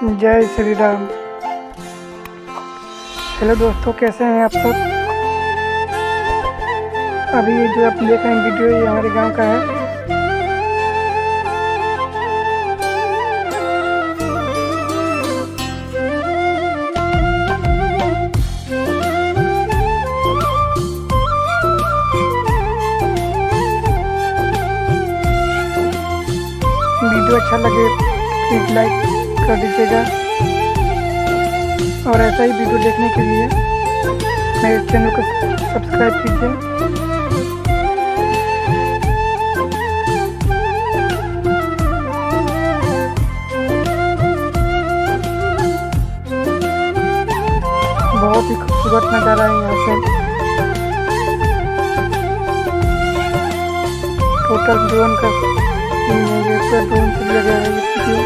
जय श्री राम। हेलो दोस्तों, कैसे हैं आप सब। अभी ये जो आप देख रहे हैं वीडियो, ये हमारे गांव का है। वीडियो अच्छा लगे प्लीज़ लाइक कर दीजिएगा और ऐसा ही वीडियो देखने के लिए मेरे चैनल को सब्सक्राइब कीजिए। बहुत ही खूबसूरत नज़ारा है यहाँ से। टोटल ड्रोन का ड्रोन से लिया गया है ये वीडियो।